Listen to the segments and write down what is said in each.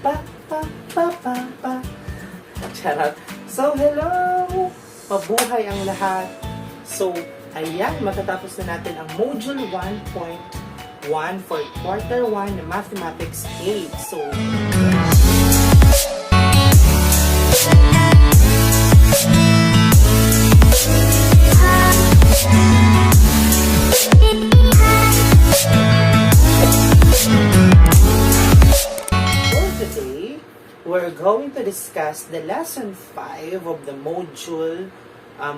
Pa, pa, pa, pa, pa. Charot. So, hello! Mabuhay ang lahat. So, ayan, matatapos na natin ang Module 1.1 for Quarter 1 na Mathematics 8. So, we're going to discuss the lesson 5 of the module 1.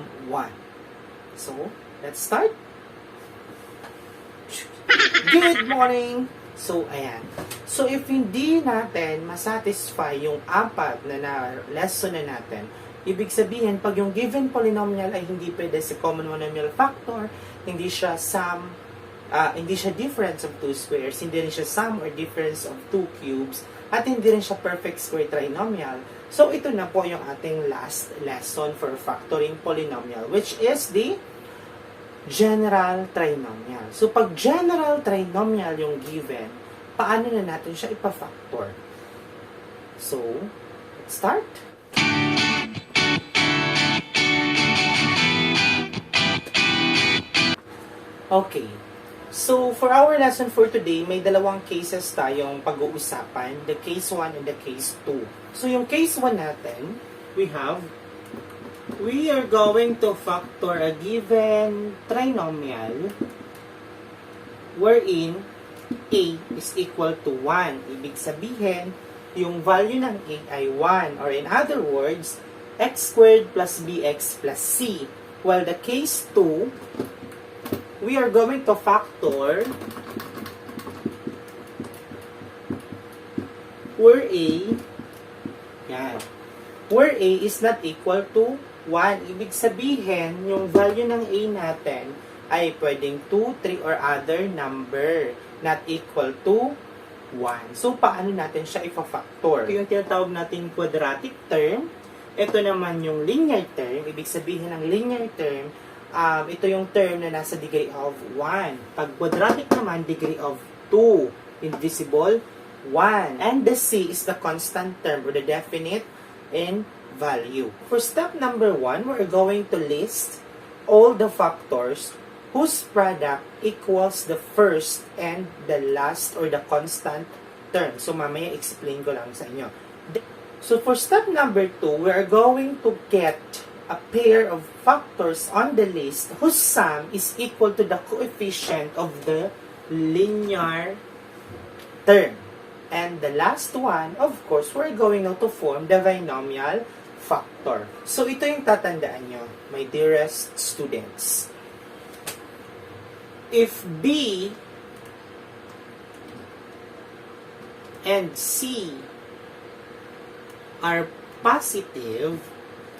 So, let's start. Good morning! So, ayan. So, if hindi natin masatisfy yung apat na lesson na natin, ibig sabihin, pag yung given polynomial ay hindi pwede sa common monomial factor, hindi siya sum, hindi siya difference of two squares, hindi rin siya sum or difference of two cubes, at hindi rin siya perfect square trinomial. So, ito na po yung ating last lesson for factoring polynomial, which is the general trinomial. So, pag general trinomial yung given, paano na natin siya ipa-factor? So, let's start. Okay. So, for our lesson for today, may dalawang cases tayong pag-uusapan, the case 1 and the case 2. So, yung case 1 natin, we are going to factor a given trinomial wherein a is equal to 1. Ibig sabihin, yung value ng a ay 1. Or in other words, x squared plus bx plus c. While the case 2, we are going to factor where a is not equal to 1. Ibig sabihin, yung value ng a natin ay pwedeng 2, 3, or other number not equal to 1. So, paano natin siya ipa-factor? Ito yung tinatawag natin quadratic term. Ito naman yung linear term. Ibig sabihin ng linear term, ito yung term na nasa degree of 1. Pag quadratic naman, degree of 2. Indivisible, 1. And the c is the constant term or the definite in value. For step number 1, we're going to list all the factors whose product equals the first and the last or the constant term. So, mamaya explain ko lang sa inyo. So, for step number 2, we're going to get a pair of factors on the list whose sum is equal to the coefficient of the linear term. And the last one, of course, we're going now to form the binomial factor. So, ito yung tatandaan nyo, my dearest students. If B and C are positive,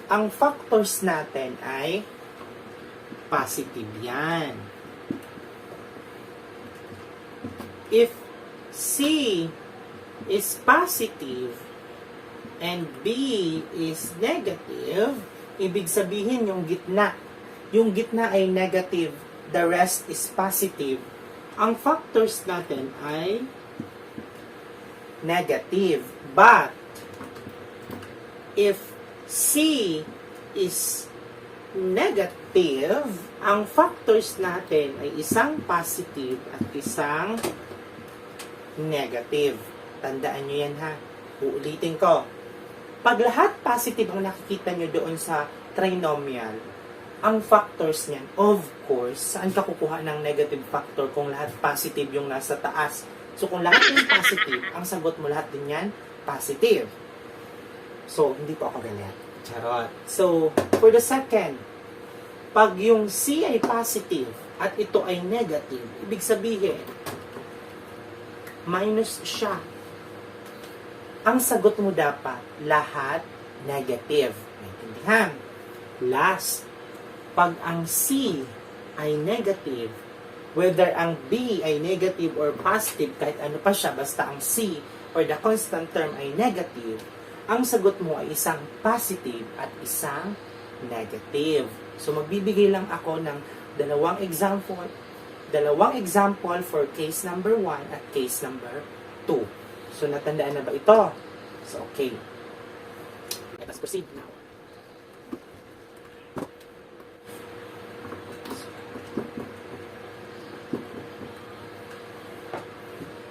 ang factors natin ay positive yan. If C is positive and B is negative, ibig sabihin yung gitna ay negative, the rest is positive. Ang factors natin ay negative. But if C is negative, ang factors natin ay isang positive at isang negative. Tandaan nyo yan ha. Uulitin ko. Pag lahat positive ang nakikita nyo doon sa trinomial, ang factors niyan, of course, saan ka kukuha ng negative factor kung lahat positive yung nasa taas? So, kung lahat yung positive, ang sagot mo lahat din yan, positive. So, hindi po ako galit. Charot. So, for the second, pag yung C ay positive at ito ay negative, ibig sabihin, minus siya. Ang sagot mo dapat, lahat negative. Maintindihan? Last, pag ang C ay negative, whether ang B ay negative or positive, kahit ano pa siya, basta ang C or the constant term ay negative, ang sagot mo ay isang positive at isang negative. So, magbibigay lang ako ng dalawang example for case number 1 at case number 2. So, natandaan na ba ito? So, okay. Let us proceed now.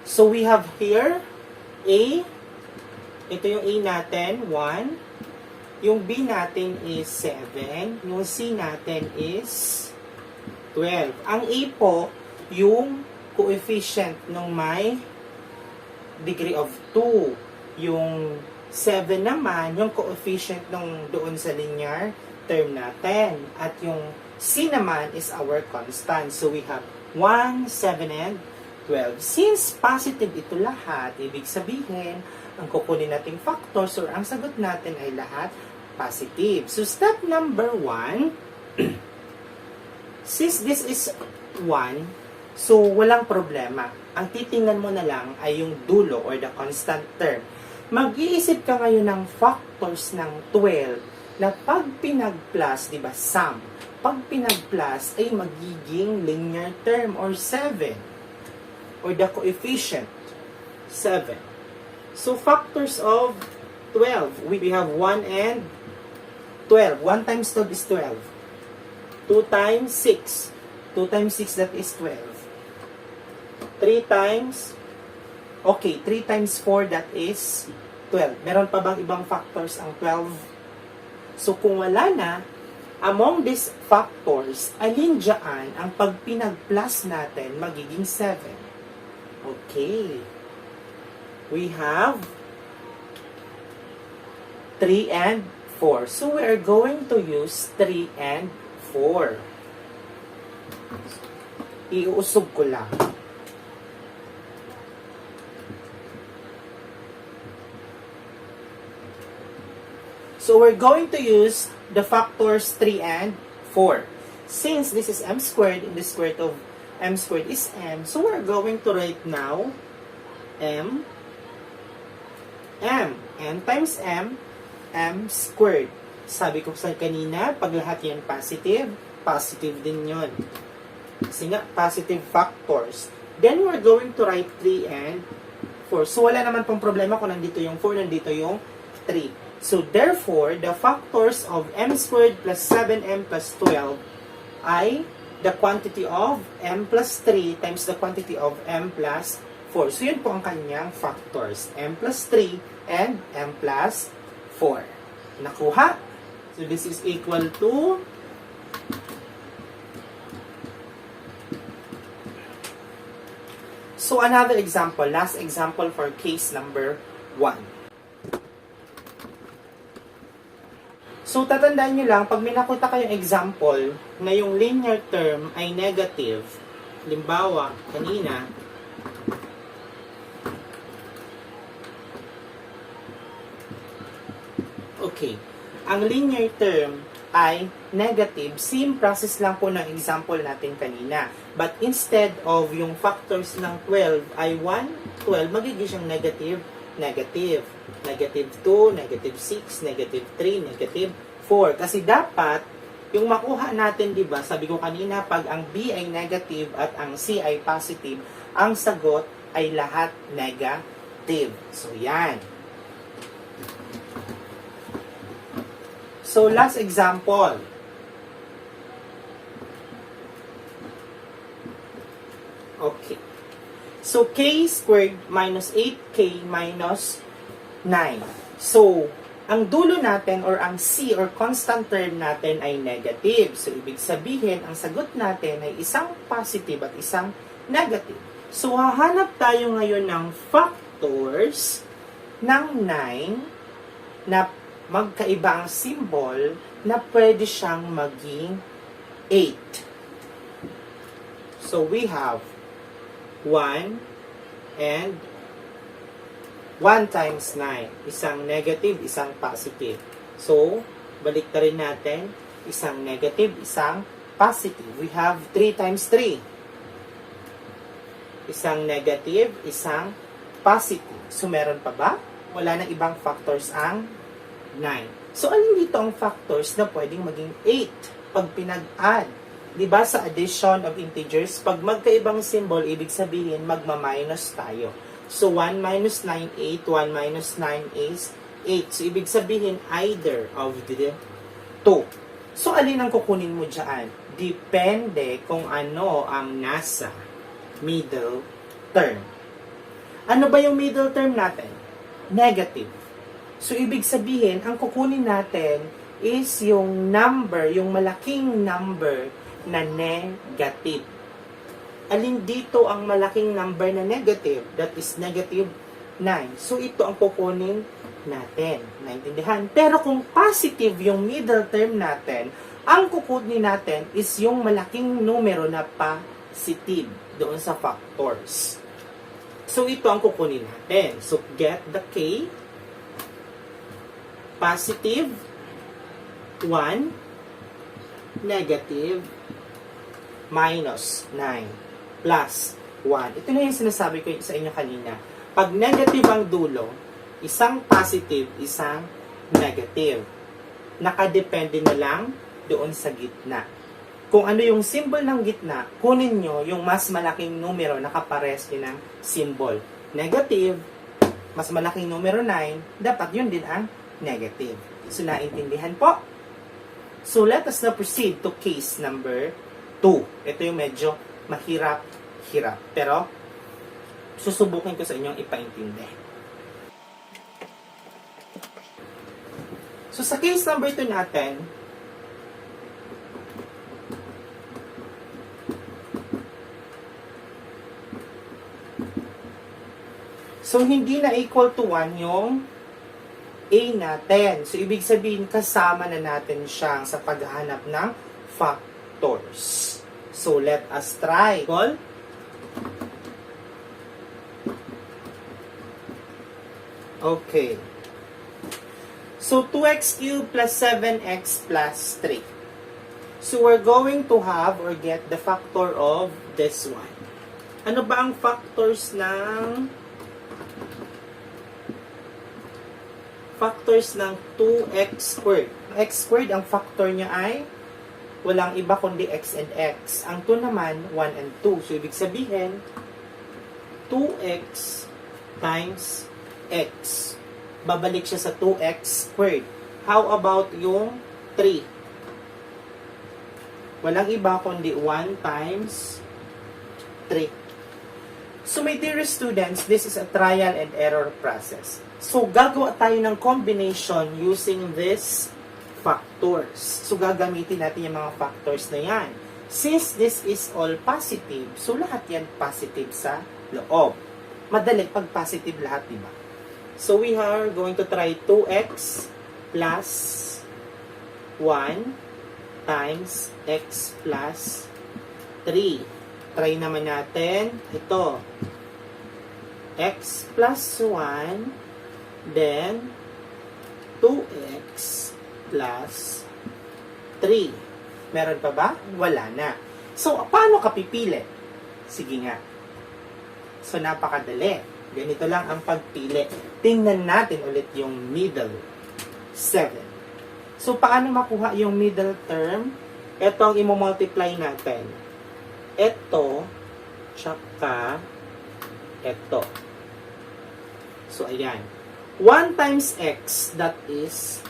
So, we have here A. Ito yung A natin, 1. Yung B natin is 7. Yung C natin is 12. Ang A po, yung coefficient ng may degree of 2. Yung 7 naman, yung coefficient ng doon sa linear term natin. At yung C naman is our constant. So, we have 1, 7, and 12. Since positive ito lahat, ibig sabihin, ang kukunin nating factors or ang sagot natin ay lahat positive. So, step number 1, since this is 1, so walang problema. Ang titingnan mo na lang ay yung dulo or the constant term. Mag-iisip ka ngayon ng factors ng 12 na pag pinag-plus, di ba, sum. Pag pinag-plus ay magiging linear term or 7. Or the coefficient, 7. So, factors of 12. We have 1 and 12. 1 times 12 is 12. 2 times 6. 2 times 6, that is 12. 3 times, okay, 3 times 4, that is 12. Meron pa bang ibang factors ang 12? So, kung wala na, among these factors, alin dyan ang pag pinag-plus natin magiging 7? Okay. We have 3 and 4. So, we are going to use 3 and 4. Iuusog ko lang. So, we're going to use the factors 3 and 4. Since this is m squared and the square root of m squared is m, so we're going to write now m times m squared. Sabi ko sa kanina, pag lahat yan positive, positive din yun. Kasi nga, positive factors. Then we're going to write 3 and 4. So wala naman pong problema kung nandito yung 4, nandito yung 3. So therefore, the factors of m squared plus 7m plus 12 ay the quantity of m plus 3 times the quantity of m plus 4. So, yun po ang kanyang factors. M plus 3 and m plus 4. Nakuha? So, this is equal to so, another example. Last example for case number 1. So, tatandaan nyo lang, pag may nakita kayong example na yung linear term ay negative, halimbawa, kanina, okay, ang linear term ay negative, same process lang po ng example natin kanina. But instead of yung factors ng 12 ay 1, 12, magiging siyang negative, negative 2, negative 6, negative 3, negative 4. Kasi dapat, yung makuha natin, di ba, sabi ko kanina, pag ang B ay negative at ang C ay positive, ang sagot ay lahat negative. So, yan. So, last example. Okay. So, k squared minus 8k minus 9. So, ang dulo natin or ang C or constant term natin ay negative. So, ibig sabihin, ang sagot natin ay isang positive at isang negative. So, hahanap tayo ngayon ng factors ng 9 na magkaiba ang symbol na pwede siyang maging 8. So, we have 1 and 1 times 9. Isang negative, isang positive. So, balik na rin natin. Isang negative, isang positive. We have 3 times 3. Isang negative, isang positive. So, meron pa ba? Wala nang ibang factors ang 9. So, alin dito ang factors na pwedeng maging 8 pag pinag-add? Diba sa addition of integers, pag magkaibang symbol, ibig sabihin magma-minus tayo. So, 1 minus 9, 8. 1 minus 9 is 8. So, ibig sabihin, either of the 2. So, alin ang kukunin mo dyan? Depende kung ano ang nasa middle term. Ano ba yung middle term natin? Negative. So, ibig sabihin, ang kukunin natin is yung number, yung malaking number na negative. Alin dito ang malaking number na negative? That is negative 9. So, ito ang kukunin natin. Naintindihan? Pero kung positive yung middle term natin, ang kukunin natin is yung malaking numero na positive doon sa factors. So, ito ang kukunin natin. So, get the K. Positive 1, negative minus 9 plus 1. Ito na yung sinasabi ko sa inyo kanina. Pag negative ang dulo, isang positive, isang negative. Nakadepende na lang doon sa gitna. Kung ano yung symbol ng gitna, kunin nyo yung mas malaking numero na kapares ng symbol. Negative, mas malaking numero 9, dapat yun din ang negative. So, naintindihan po? So, let us now proceed to case number 2. Ito yung medyo mahirap-hirap. Pero, susubukin ko sa inyong ipaintindi. So, sa case number 2 natin, so, hindi na equal to 1 yung A natin. So, ibig sabihin, kasama na natin siya sa paghahanap ng factors. So, let us try. Okay. So, 2x cubed plus 7x plus 3. So, we're going to have or get the factor of this one. Ano ba ang factors ng 2x squared? X squared, ang factor niya ay walang iba kundi x and x. Ang 2 naman, 1 and 2. So, ibig sabihin, 2x times x. Babalik siya sa 2x squared. How about yung 3? Walang iba kundi 1 times 3. So, my dearest students, this is a trial and error process. So, gagawa tayo ng combination using this factors. So, gagamitin natin yung mga factors na yan. Since this is all positive, so lahat yan positive sa loob. Madali pag positive lahat, diba? So, we are going to try 2x plus 1 times x plus 3. Try naman natin ito. X plus 1, then 2x plus 3. Meron pa ba? Wala na. So, paano ka pipili? Sige nga. So, napakadali. Ganito lang ang pagpili. Tingnan natin ulit yung middle. 7. So, paano makuha yung middle term? Ito ang i-multiply natin. Ito, tsaka ito. So, ayan. 1 times x, that is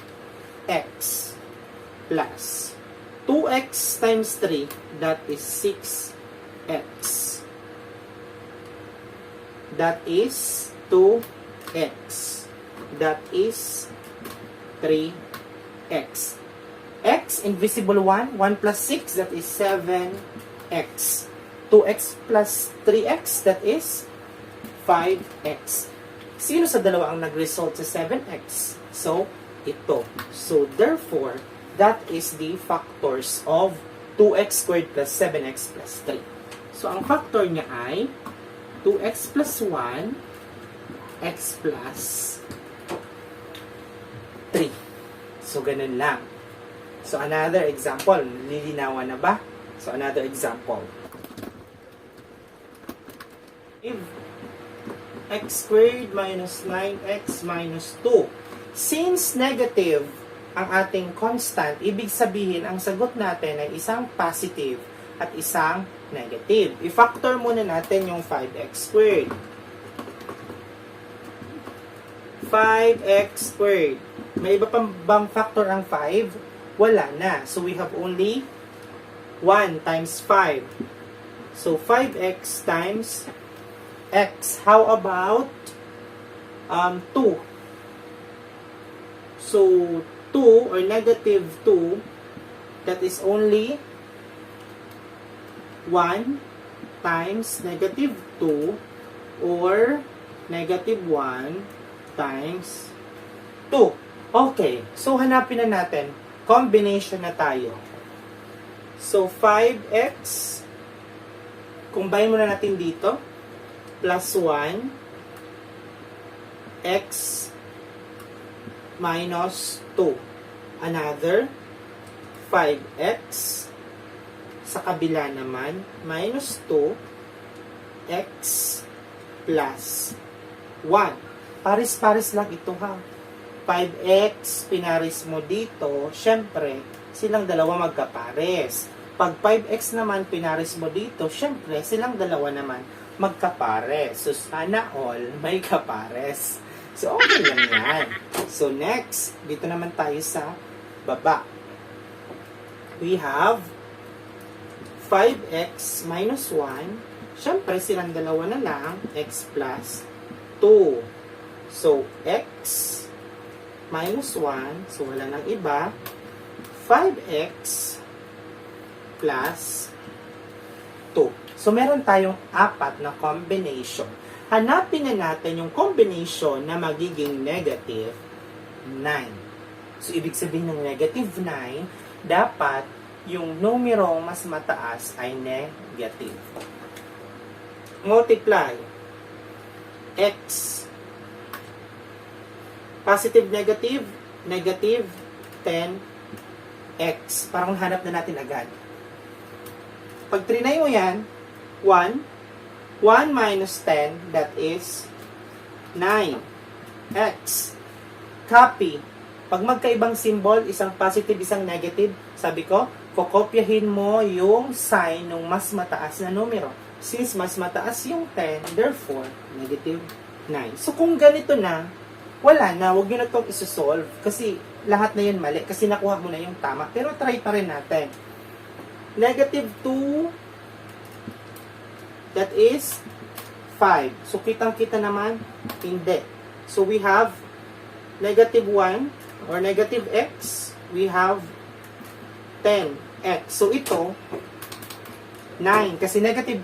x, plus 2x times 3, that is 6x. That is 2x. That is 3x. X, invisible 1. 1 plus 6, that is 7x. 2x plus 3x, that is 5x. Sino sa dalawa ang nag-result sa 7x? So, ito. So, therefore, that is the factors of 2x squared plus 7x plus 3. So, ang factor niya ay 2x plus 1, x plus 3. So, ganun lang. So, another example. Lilinawan na ba? So, another example. If x squared minus 9x minus 2. Since negative ang ating constant, ibig sabihin, ang sagot natin ay isang positive at isang negative. I-factor muna natin yung 5x squared. 5x squared. May iba pang bang factor ang 5? Wala na. So, we have only 1 times 5. So, 5x times x. How about 2? So, 2 or negative 2, that is only 1 times negative 2 or negative 1 times 2. Okay, so hanapin na natin. Combination na tayo. So, 5x, combine muna natin dito, plus 1, x minus 2. Another, 5x, sa kabila naman, minus 2, x plus 1. Paris-paris lang ito ha. 5x, pinaris mo dito, syempre, silang dalawa magkapares. Pag 5x naman, pinaris mo dito, syempre, silang dalawa naman magkapares. So, sana all may kapares. So, okay lang yan. So, next, dito naman tayo sa baba. We have 5x minus 1. Siyempre, silang dalawa na lang, x plus 2. So, x minus 1, so wala nang iba, 5x plus 2. So, meron tayong 4 na combination. Hanapin na natin yung combination na magiging negative 9. So, ibig sabihin ng negative 9, dapat yung numerong mas mataas ay negative. Multiply. X. Positive, negative, negative 10x. Parang hanap na natin agad. Pag trinay mo yan, 1 minus 10, that is 9x. Copy. Pag magkaibang symbol, isang positive, isang negative, sabi ko, kokopyahin mo yung sign ng mas mataas na numero. Since mas mataas yung 10, therefore, negative 9. So, kung ganito na, wala na, huwag nyo na itong isosolve. Kasi lahat na yun mali. Kasi nakuha mo na yung tama. Pero try pa rin natin. Negative 2, that is 5. So, kitang-kita naman, hindi. So, we have negative 1 or negative x. We have 10x. So, ito, 9. Kasi negative,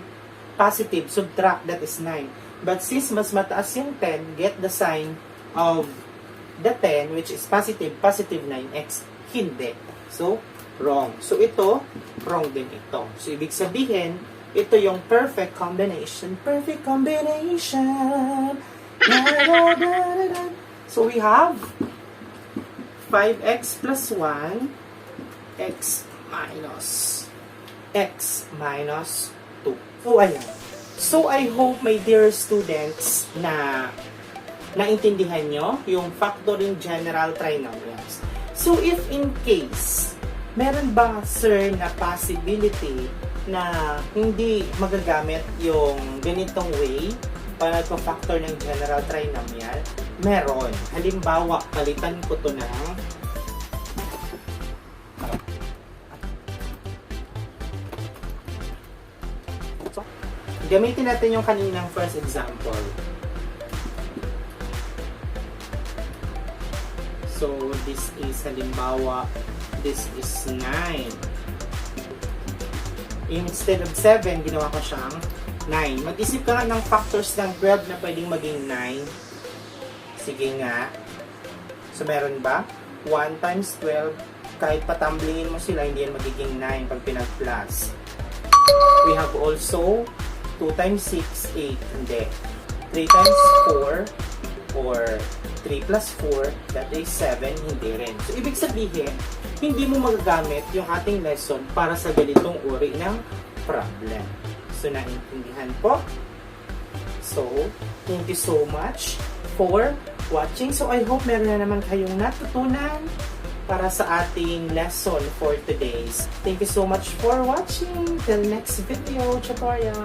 positive, subtract, that is 9. But since mas mataas yung 10, get the sign of the 10, which is positive, positive 9x. Hindi. So, wrong. So, ito, wrong din ito. So, ibig sabihin, ito yung perfect combination. Perfect combination. Da, da, da, da, da. So, we have 5x plus 1, x minus 2. So, ayan. So, I hope, my dear students, na naintindihan nyo yung Factoring General Trinomials. So, if in case, meron ba, sir, na possibility na hindi magagamit yung ganitong way para nagpa-factor ng general trinomial? Meron. Halimbawa, palitan ko to ng gamitin natin yung kaninang first example. So, this is halimbawa, this is 9. Instead of 7, ginawa ko siyang 9. Mag-isip ka nga ng factors ng 12 na pwedeng maging 9. Sige nga. So, meron ba? 1 times 12, kahit patamblingin mo sila, hindi yan magiging 9 pag pinag-plus. We have also 2 times 6, 8. Hindi. 3 times 4, or 3 plus 4, that is 7. Hindi rin. So, ibig sabihin, hindi mo magagamit yung ating lesson para sa ganitong uri ng problem. So, naintindihan po? So, thank you so much for watching. So, I hope meron na naman kayong natutunan para sa ating lesson for today's. Thank you so much for watching. Till next video tutorial.